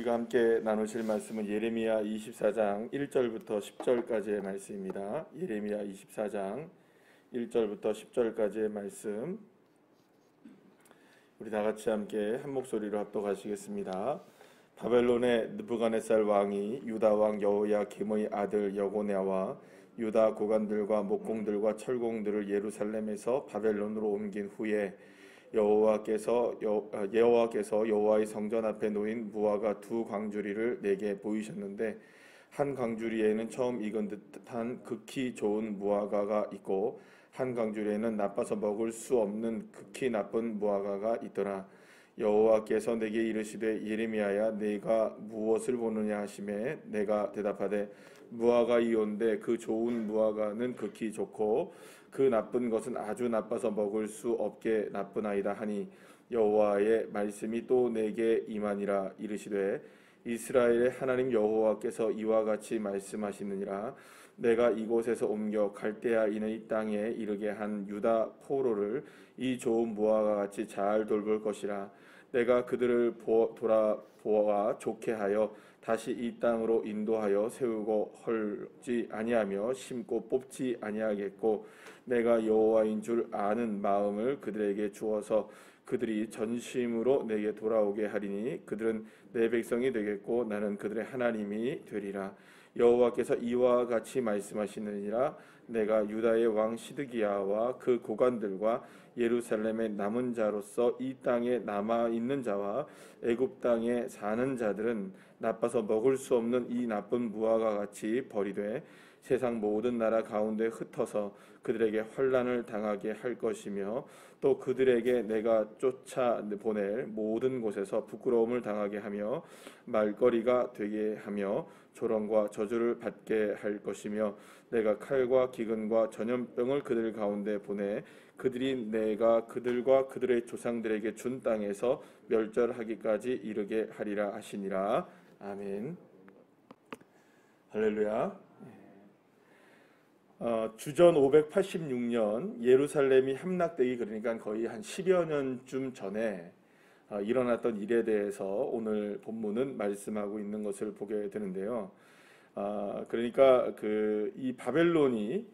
우리가 함께 나누실 말씀은 예레미야 24장 1절부터 10절까지의 말씀입니다. 예레미야 24장 1절부터 10절까지의 말씀, 우리 다 같이 함께 한 목소리로 합독하시겠습니다. 바벨론의 느부갓네살 왕이 유다 왕 여호야김의 아들 여고냐와 유다 고관들과 목공들과 철공들을 예루살렘에서 바벨론으로 옮긴 후에 여호와께서 여호와의 성전 앞에 놓인 무화과 두 광주리를 내게 보이셨는데, 한 광주리에는 처음 익은 듯한 극히 좋은 무화과가 있고 한 광주리에는 나빠서 먹을 수 없는 극히 나쁜 무화과가 있더라. 여호와께서 내게 이르시되 예레미야야, 네가 무엇을 보느냐 하시매 내가 대답하되 무화과이온데 그 좋은 무화과는 극히 좋고 그 나쁜 것은 아주 나빠서 먹을 수 없게 나쁘나이다 하니, 여호와의 말씀이 또 내게 임하니라. 이르시되 이스라엘의 하나님 여호와께서 이와 같이 말씀하시느니라. 내가 이곳에서 옮겨 갈대아인의 땅에 이르게 한 유다 포로를 이 좋은 무화과 같이 잘 돌볼 것이라. 내가 그들을 돌아보아 좋게 하여 다시 이 땅으로 인도하여 세우고 헐지 아니하며 심고 뽑지 아니하겠고, 내가 여호와인 줄 아는 마음을 그들에게 주어서 그들이 전심으로 내게 돌아오게 하리니 그들은 내 백성이 되겠고 나는 그들의 하나님이 되리라. 여호와께서 이와 같이 말씀하시느니라. 내가 유다의 왕 시드기야와 그 고관들과 예루살렘의 남은 자로서 이 땅에 남아 있는 자와 애굽 땅에 사는 자들은 나빠서 먹을 수 없는 이 나쁜 무화과 같이 버리되 세상 모든 나라 가운데 흩어서 그들에게 환난을 당하게 할 것이며, 또 그들에게 내가 쫓아 보낼 모든 곳에서 부끄러움을 당하게 하며 말거리가 되게 하며 조롱과 저주를 받게 할 것이며, 내가 칼과 기근과 전염병을 그들 가운데 보내 그들이 내가 그들과 그들의 조상들에게 준 땅에서 멸절하기까지 이르게 하리라 하시니라. 아멘. 할렐루야. 주전 586년 예루살렘이 함락되기, 그러니까 거의 한 10여 년쯤 전에 일어났던 일에 대해서 오늘 본문은 말씀하고 있는 것을 보게 되는데요. 그러니까 이 바벨론이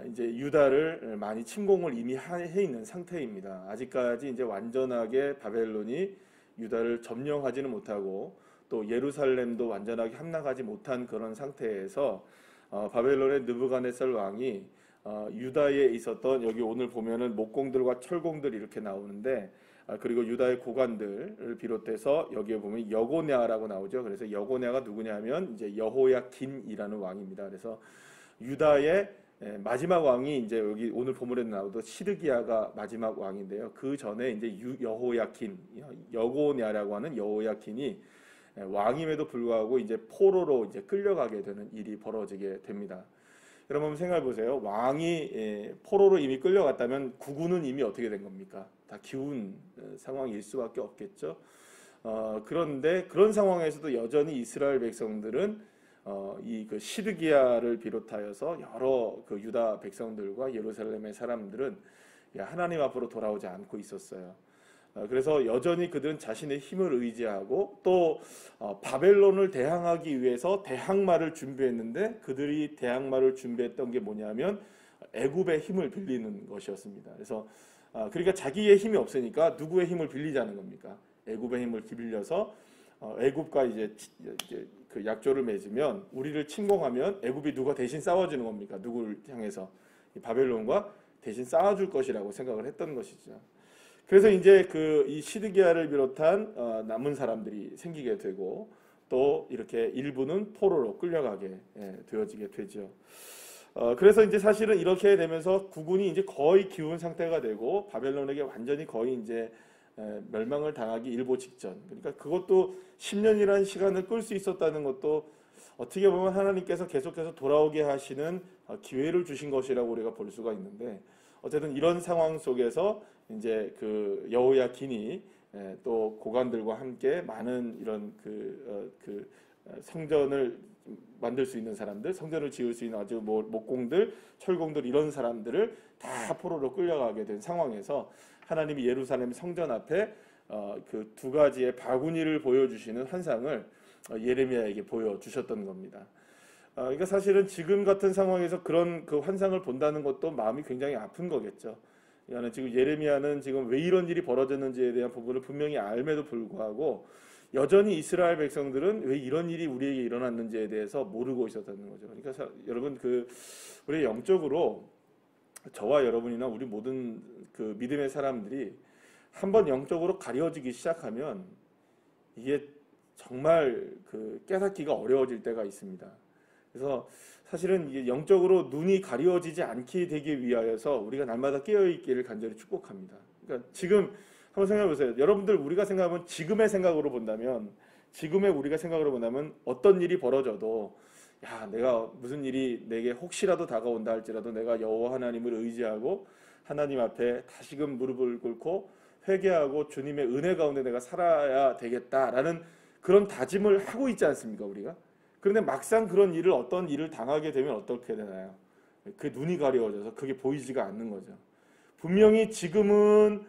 이제 유다를 많이 침공을 이미 해 있는 상태입니다. 아직까지 이제 완전하게 바벨론이 유다를 점령하지는 못하고 또 예루살렘도 완전하게 함락하지 못한 그런 상태에서 바벨론의 느부갓네살 왕이 유다에 있었던, 여기 오늘 보면은 목공들과 철공들 이렇게 나오는데, 그리고 유다의 고관들을 비롯해서 여기에 보면 여고냐라고 나오죠. 그래서 여고냐가 누구냐면 이제 여호야긴이라는 왕입니다. 그래서 유다의 마지막 왕이 이제 여기 오늘 본문에 나오던 시드기야가 마지막 왕인데요. 그 전에 이제 여호야긴, 여고냐라고 하는 여호야긴이 왕임에도 불구하고 이제 포로로 이제 끌려가게 되는 일이 벌어지게 됩니다. 여러분 생각해 보세요. 왕이 포로로 이미 끌려갔다면 국군은 이미 어떻게 된 겁니까? 다 기운 상황일 수밖에 없겠죠. 그런데 그런 상황에서도 여전히 이스라엘 백성들은 이 그 시드기야를 비롯하여서 여러 그 유다 백성들과 예루살렘의 사람들은 하나님 앞으로 돌아오지 않고 있었어요. 그래서 여전히 그들은 자신의 힘을 의지하고 또 바벨론을 대항하기 위해서 대항마를 준비했는데, 그들이 대항마를 준비했던 게 뭐냐면 애굽의 힘을 빌리는 것이었습니다. 그래서 그러니까 자기의 힘이 없으니까 누구의 힘을 빌리자는 겁니까? 애굽의 힘을 빌려서 애굽과 이제 그 약조를 맺으면, 우리를 침공하면 애굽이 누가 대신 싸워주는 겁니까? 누구를 향해서? 바벨론과 대신 싸워줄 것이라고 생각을 했던 것이죠. 그래서 이제 이 시드기야를 비롯한 남은 사람들이 생기게 되고, 또 이렇게 일부는 포로로 끌려가게 되어지게 되죠. 그래서 이제 사실은 이렇게 되면서 국군이 이제 거의 기운 상태가 되고 바벨론에게 완전히 거의 이제 멸망을 당하기 일보 직전. 그러니까 그것도 10년이라는 시간을 끌 수 있었다는 것도 어떻게 보면 하나님께서 계속해서 돌아오게 하시는 기회를 주신 것이라고 우리가 볼 수가 있는데, 어쨌든 이런 상황 속에서 이제 그 여호야긴이 또 고관들과 함께 많은 이런 성전을 만들 수 있는 사람들, 성전을 지을 수 있는 아주 목공들, 철공들, 이런 사람들을 다 포로로 끌려가게 된 상황에서 하나님이 예루살렘 성전 앞에 그 두 가지의 바구니를 보여주시는 환상을 예레미야에게 보여주셨던 겁니다. 그러니까 사실은 지금 같은 상황에서 그런 그 환상을 본다는 것도 마음이 굉장히 아픈 거겠죠. 그러니까 지금 예레미야는 지금 왜 이런 일이 벌어졌는지에 대한 부분을 분명히 알매도 불구하고 여전히 이스라엘 백성들은 왜 이런 일이 우리에게 일어났는지에 대해서 모르고 있었다는 거죠. 그러니까 여러분 우리 영적으로 저와 여러분이나 우리 모든 그 믿음의 사람들이 한번 영적으로 가려지기 시작하면 이게 정말 그 깨닫기가 어려워질 때가 있습니다. 그래서 사실은 이게 영적으로 눈이 가려지지 않게 되기 위하여서 우리가 날마다 깨어 있기를 간절히 축복합니다. 그러니까 지금 한번 생각해 보세요. 여러분들 우리가 생각하면 지금의 생각으로 본다면 우리가 생각으로 본다면 어떤 일이 벌어져도 야, 내가 무슨 일이 내게 혹시라도 다가온다 할지라도 내가 여호와 하나님을 의지하고 하나님 앞에 다시금 무릎을 꿇고 회개하고 주님의 은혜 가운데 내가 살아야 되겠다라는 그런 다짐을 하고 있지 않습니까, 우리가? 그런데 막상 그런 일을 어떤 일을 당하게 되면 어떻게 되나요? 그 눈이 가려워져서 그게 보이지가 않는 거죠. 분명히 지금은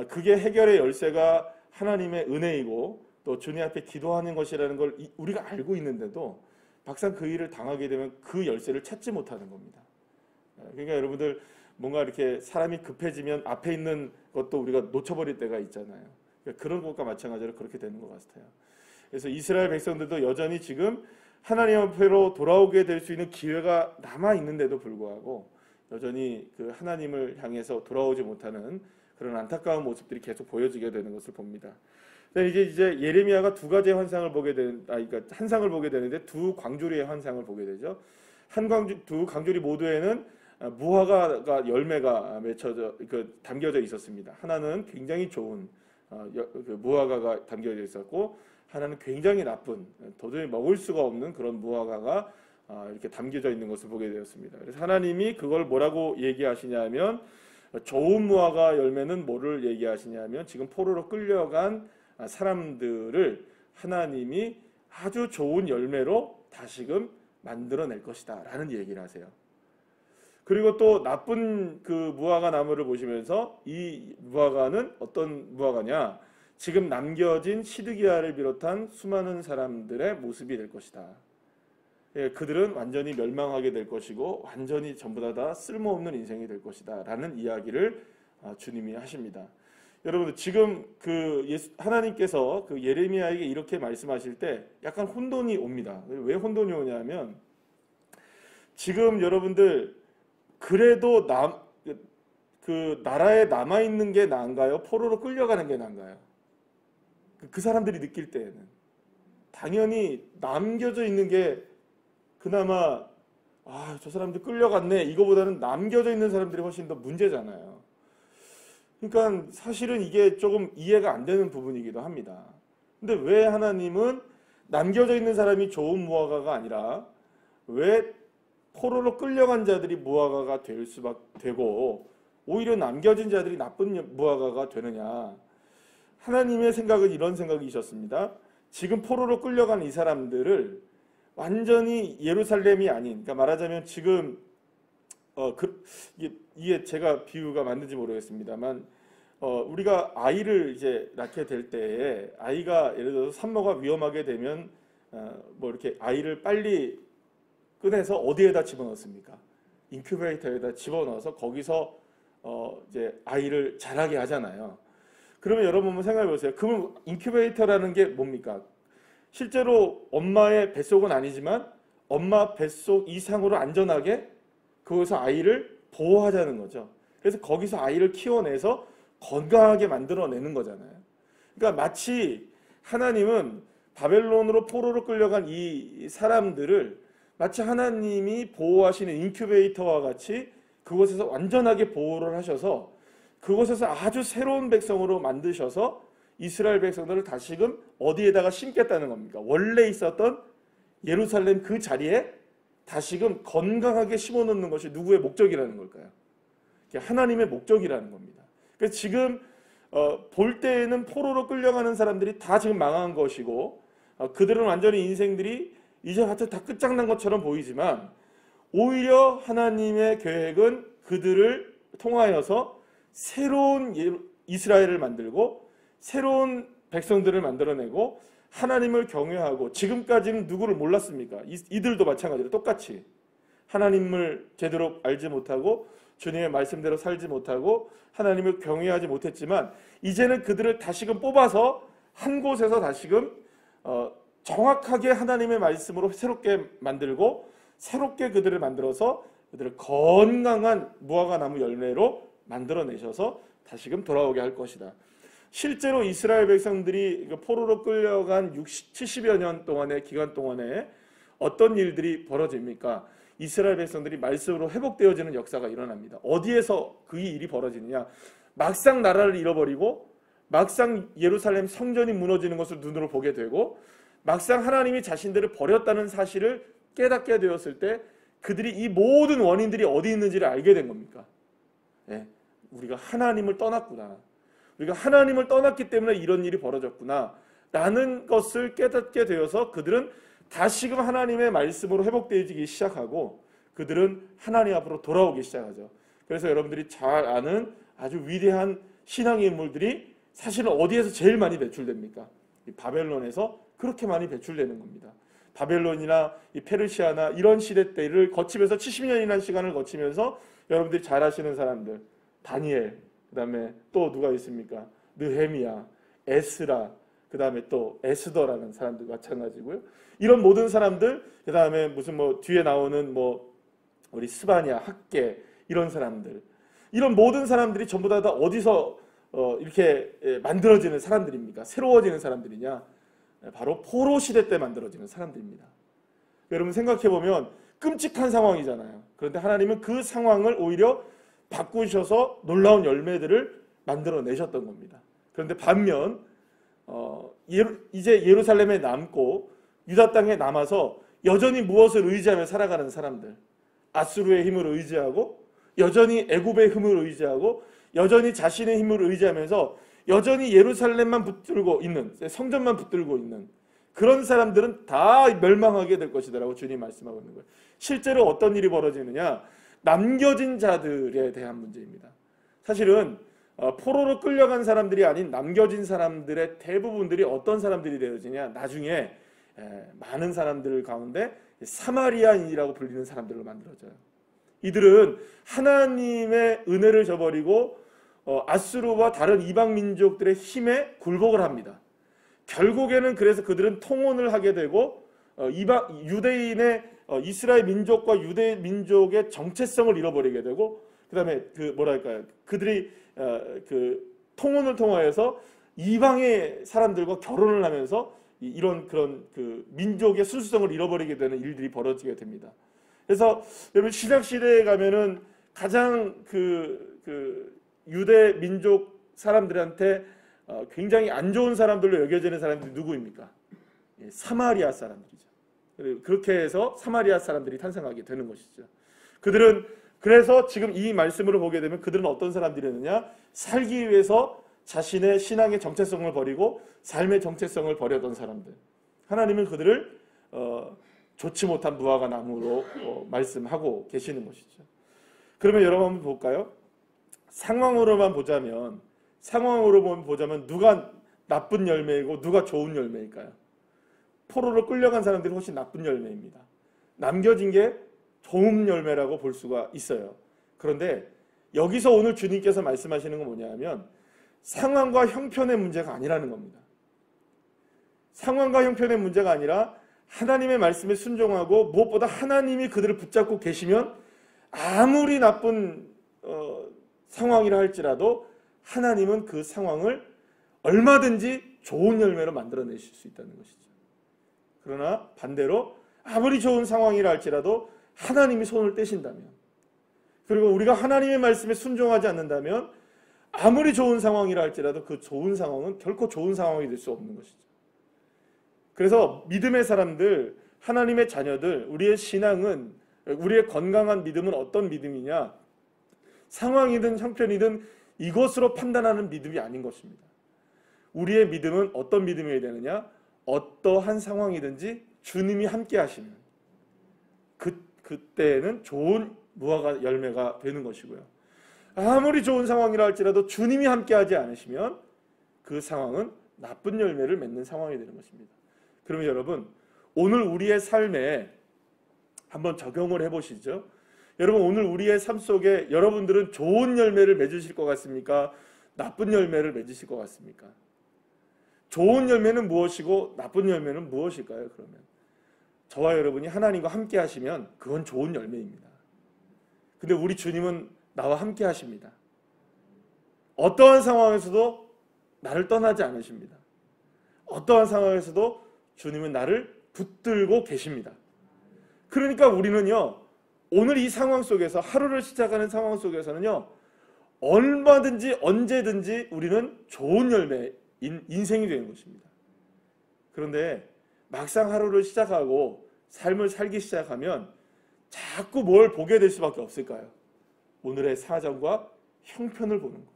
그게 해결의 열쇠가 하나님의 은혜이고 또 주님 앞에 기도하는 것이라는 걸 우리가 알고 있는데도 막상 그 일을 당하게 되면 그 열쇠를 찾지 못하는 겁니다. 그러니까 여러분들 뭔가 이렇게 사람이 급해지면 앞에 있는 것도 우리가 놓쳐버릴 때가 있잖아요. 그러니까 그런 것과 마찬가지로 그렇게 되는 것 같아요. 그래서 이스라엘 백성들도 여전히 지금 하나님 앞으로 돌아오게 될 수 있는 기회가 남아 있는데도 불구하고 여전히 그 하나님을 향해서 돌아오지 못하는 그런 안타까운 모습들이 계속 보여지게 되는 것을 봅니다. 이제 예레미야가 두 가지의 환상을 보게 그러니까 한 상을 보게 되는데 두 광주리의 환상을 보게 되죠. 두 광주리 모두에는 무화과가 열매가 담겨져 있었습니다. 하나는 굉장히 좋은 무화과가 담겨져 있었고 하나는 굉장히 나쁜 도저히 먹을 수가 없는 그런 무화과가 이렇게 담겨져 있는 것을 보게 되었습니다. 그래서 하나님이 그걸 뭐라고 얘기하시냐면 좋은 무화과 열매는 뭐를 얘기하시냐면 지금 포로로 끌려간 사람들을 하나님이 아주 좋은 열매로 다시금 만들어낼 것이다 라는 얘기를 하세요. 그리고 또 나쁜 그 무화과 나무를 보시면서 이 무화과는 어떤 무화과냐, 지금 남겨진 시드기야를 비롯한 수많은 사람들의 모습이 될 것이다. 그들은 완전히 멸망하게 될 것이고 완전히 전부 다 쓸모없는 인생이 될 것이다 라는 이야기를 주님이 하십니다. 여러분들 지금 하나님께서 그 예레미야에게 이렇게 말씀하실 때 약간 혼돈이 옵니다. 왜 혼돈이 오냐면 지금 여러분들 그래도 그 나라에 남아 있는 게 나은가요? 포로로 끌려가는 게 나은가요? 그 사람들이 느낄 때에는 당연히 남겨져 있는 게 그나마 저 사람들 끌려갔네 이거보다는 남겨져 있는 사람들이 훨씬 더 문제잖아요. 그러니까 사실은 이게 조금 이해가 안 되는 부분이기도 합니다. 근데 왜 하나님은 남겨져 있는 사람이 좋은 무화과가 아니라 왜 포로로 끌려간 자들이 무화과가 될 수밖에 되고 오히려 남겨진 자들이 나쁜 무화과가 되느냐? 하나님의 생각은 이런 생각이셨습니다. 지금 포로로 끌려간 이 사람들을 완전히 예루살렘이 아닌, 그러니까 말하자면 지금 이게 제가 비유가 맞는지 모르겠습니다만 우리가 아이를 이제 낳게 될 때에 아이가 예를 들어서 산모가 위험하게 되면 뭐 이렇게 아이를 빨리 꺼내서 어디에다 집어넣습니까? 인큐베이터에다 집어넣어서 거기서 이제 아이를 자라게 하잖아요. 그러면 여러분 한번 생각해 보세요. 그러면 인큐베이터라는 게 뭡니까? 실제로 엄마의 뱃속은 아니지만 엄마 뱃속 이상으로 안전하게 거기서 아이를 보호하자는 거죠. 그래서 거기서 아이를 키워내서 건강하게 만들어내는 거잖아요. 그러니까 마치 하나님은 바벨론으로 포로로 끌려간 이 사람들을 마치 하나님이 보호하시는 인큐베이터와 같이 그곳에서 완전하게 보호를 하셔서 그곳에서 아주 새로운 백성으로 만드셔서 이스라엘 백성들을 다시금 어디에다가 심겠다는 겁니까? 원래 있었던 예루살렘 그 자리에 다시금 건강하게 심어놓는 것이 누구의 목적이라는 걸까요? 하나님의 목적이라는 겁니다. 그래서 지금 볼 때에는 포로로 끌려가는 사람들이 다 지금 망한 것이고 그들은 완전히 인생들이 이제 하여튼 다 끝장난 것처럼 보이지만 오히려 하나님의 계획은 그들을 통하여서 새로운 이스라엘을 만들고 새로운 백성들을 만들어내고 하나님을 경외하고, 지금까지는 누구를 몰랐습니까? 이들도 마찬가지로 똑같이 하나님을 제대로 알지 못하고 주님의 말씀대로 살지 못하고 하나님을 경외하지 못했지만, 이제는 그들을 다시금 뽑아서 한 곳에서 다시금 정확하게 하나님의 말씀으로 새롭게 만들고, 새롭게 그들을 만들어서 그들을 건강한 무화과 나무 열매로 만들어내셔서 다시금 돌아오게 할 것이다. 실제로 이스라엘 백성들이 포로로 끌려간 70여 년 동안의 기간 동안에 어떤 일들이 벌어집니까? 이스라엘 백성들이 말씀으로 회복되어지는 역사가 일어납니다. 어디에서 그 일이 벌어지느냐? 막상 나라를 잃어버리고, 막상 예루살렘 성전이 무너지는 것을 눈으로 보게 되고, 막상 하나님이 자신들을 버렸다는 사실을 깨닫게 되었을 때 그들이 이 모든 원인들이 어디 있는지를 알게 된 겁니까? 네, 우리가 하나님을 떠났구나, 우리가 하나님을 떠났기 때문에 이런 일이 벌어졌구나 라는 것을 깨닫게 되어서 그들은 다시금 하나님의 말씀으로 회복되어지기 시작하고, 그들은 하나님 앞으로 돌아오기 시작하죠. 그래서 여러분들이 잘 아는 아주 위대한 신앙의 인물들이 사실은 어디에서 제일 많이 배출됩니까? 이 바벨론에서 그렇게 많이 배출되는 겁니다. 바벨론이나 이 페르시아나 이런 시대 때를 거치면서 70년이라는 시간을 거치면서 여러분들이 잘 아시는 사람들, 다니엘, 그 다음에 또 누가 있습니까? 느헤미야, 에스라, 그 다음에 또 에스더라는 사람들 마찬가지고요. 이런 모든 사람들, 그 다음에 무슨 뒤에 나오는 우리 스바냐, 학계, 이런 사람들, 이런 모든 사람들이 전부 다 어디서 이렇게 만들어지는 사람들입니까? 새로워지는 사람들이냐? 바로 포로 시대 때 만들어지는 사람들입니다. 여러분 생각해보면 끔찍한 상황이잖아요. 그런데 하나님은 그 상황을 오히려 바꾸셔서 놀라운 열매들을 만들어내셨던 겁니다. 그런데 반면 이제 예루살렘에 남고 유다 땅에 남아서 여전히 무엇을 의지하며 살아가는 사람들, 아수르의 힘을 의지하고, 여전히 애굽의 힘을 의지하고, 여전히 자신의 힘을 의지하면서 여전히 예루살렘만 붙들고 있는, 성전만 붙들고 있는 그런 사람들은 다 멸망하게 될 것이다라고 주님이 말씀하고 있는 거예요. 실제로 어떤 일이 벌어지느냐? 남겨진 자들에 대한 문제입니다. 사실은 포로로 끌려간 사람들이 아닌 남겨진 사람들의 대부분들이 어떤 사람들이 되어지냐? 나중에 많은 사람들 가운데 사마리아인이라고 불리는 사람들로 만들어져요. 이들은 하나님의 은혜를 저버리고 아수르와 다른 이방 민족들의 힘에 굴복을 합니다. 결국에는 그래서 그들은 통혼을 하게 되고 유대인의 이스라엘 민족과 유대 민족의 정체성을 잃어버리게 되고, 그다음에 그들이 통혼을 통하여서 이방의 사람들과 결혼을 하면서 이런 그런 민족의 순수성을 잃어버리게 되는 일들이 벌어지게 됩니다. 그래서 여러분 신약 시대에 가면은 가장 유대 민족 사람들한테 굉장히 안 좋은 사람들로 여겨지는 사람들이 누구입니까? 사마리아 사람들이죠. 그렇게 해서 사마리아 사람들이 탄생하게 되는 것이죠. 그들은 그래서 지금 이 말씀으로 보게 되면 그들은 어떤 사람들이었느냐? 살기 위해서 자신의 신앙의 정체성을 버리고 삶의 정체성을 버렸던 사람들. 하나님은 그들을 좋지 못한 무화과 나무로 말씀하고 계시는 것이죠. 그러면 여러분 한번 볼까요? 상황으로만 보자면 누가 나쁜 열매이고 누가 좋은 열매일까요? 포로로 끌려간 사람들이 훨씬 나쁜 열매입니다. 남겨진 게 좋은 열매라고 볼 수가 있어요. 그런데 여기서 오늘 주님께서 말씀하시는 건 뭐냐면 상황과 형편의 문제가 아니라는 겁니다. 상황과 형편의 문제가 아니라 하나님의 말씀에 순종하고 무엇보다 하나님이 그들을 붙잡고 계시면 아무리 나쁜 상황이라 할지라도 하나님은 그 상황을 얼마든지 좋은 열매로 만들어내실 수 있다는 것이죠. 그러나 반대로 아무리 좋은 상황이라 할지라도 하나님이 손을 떼신다면, 그리고 우리가 하나님의 말씀에 순종하지 않는다면 아무리 좋은 상황이라 할지라도 그 좋은 상황은 결코 좋은 상황이 될 수 없는 것이죠. 그래서 믿음의 사람들, 하나님의 자녀들, 우리의 신앙은, 우리의 건강한 믿음은 어떤 믿음이냐? 상황이든 형편이든 이것으로 판단하는 믿음이 아닌 것입니다. 우리의 믿음은 어떤 믿음이어야 되느냐? 어떠한 상황이든지 주님이 함께 하시면 그때는 좋은 무화과 열매가 되는 것이고요. 아무리 좋은 상황이라 할지라도 주님이 함께 하지 않으시면 그 상황은 나쁜 열매를 맺는 상황이 되는 것입니다. 그러면 여러분, 오늘 우리의 삶에 한번 적용을 해보시죠. 여러분, 오늘 우리의 삶 속에 여러분들은 좋은 열매를 맺으실 것 같습니까? 나쁜 열매를 맺으실 것 같습니까? 좋은 열매는 무엇이고 나쁜 열매는 무엇일까요? 그러면 저와 여러분이 하나님과 함께 하시면 그건 좋은 열매입니다. 근데 우리 주님은 나와 함께 하십니다. 어떠한 상황에서도 나를 떠나지 않으십니다. 어떠한 상황에서도 주님은 나를 붙들고 계십니다. 그러니까 우리는요, 오늘 이 상황 속에서, 하루를 시작하는 상황 속에서는요, 얼마든지 언제든지 우리는 좋은 열매, 인생이 되는 것입니다. 그런데 막상 하루를 시작하고 삶을 살기 시작하면 자꾸 뭘 보게 될 수밖에 없을까요? 오늘의 사정과 형편을 보는 거예요.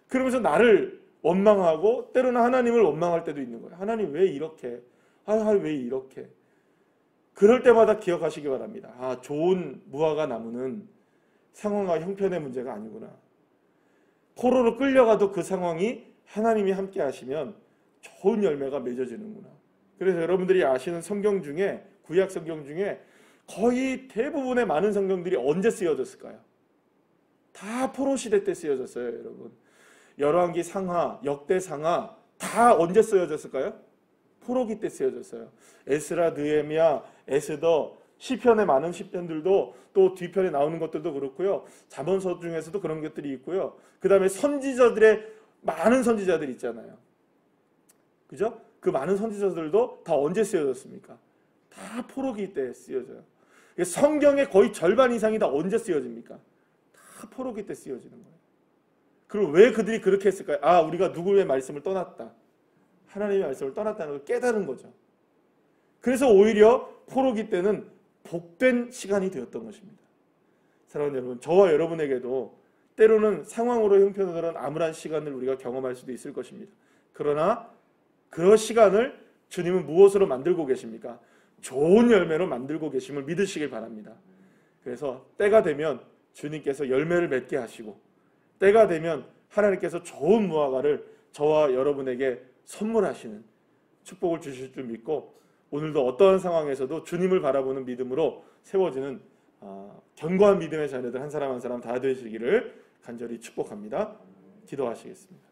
그러면서 나를 원망하고 때로는 하나님을 원망할 때도 있는 거예요. 하나님 왜 이렇게? 왜 이렇게? 그럴 때마다 기억하시기 바랍니다. 좋은 무화과 나무는 상황과 형편의 문제가 아니구나. 포로로 끌려가도 그 상황이 하나님이 함께 하시면 좋은 열매가 맺어지는구나. 그래서 여러분들이 아시는 성경 중에, 구약 성경 중에 거의 대부분의 많은 성경들이 언제 쓰여졌을까요? 다 포로 시대 때 쓰여졌어요, 여러분. 열왕기 상하, 역대 상하 다 언제 쓰여졌을까요? 포로기 때 쓰여졌어요. 에스라, 느헤미야, 에스더, 시편의 많은 시편들도 또 뒤편에 나오는 것들도 그렇고요. 잠언서 중에서도 그런 것들이 있고요. 그 다음에 선지자들의 많은 선지자들이 있잖아요. 그죠? 그 많은 선지자들도 다 언제 쓰여졌습니까? 다 포로기 때 쓰여져요. 성경의 거의 절반 이상이 다 언제 쓰여집니까? 다 포로기 때 쓰여지는 거예요. 그리고 왜 그들이 그렇게 했을까요? 우리가 누구의 말씀을 떠났다. 하나님의 말씀을 떠났다는 걸 깨달은 거죠. 그래서 오히려 포로기 때는 복된 시간이 되었던 것입니다. 사랑하는 여러분, 저와 여러분에게도 때로는 상황으로 형편으로는 암울한 시간을 우리가 경험할 수도 있을 것입니다. 그러나 그 시간을 주님은 무엇으로 만들고 계십니까? 좋은 열매로 만들고 계심을 믿으시길 바랍니다. 그래서 때가 되면 주님께서 열매를 맺게 하시고, 때가 되면 하나님께서 좋은 무화과를 저와 여러분에게 선물하시는 축복을 주실 줄 믿고, 오늘도 어떠한 상황에서도 주님을 바라보는 믿음으로 세워지는 견고한 믿음의 자녀들 한 사람 한 사람 다 되시기를 간절히 축복합니다. 기도하시겠습니다.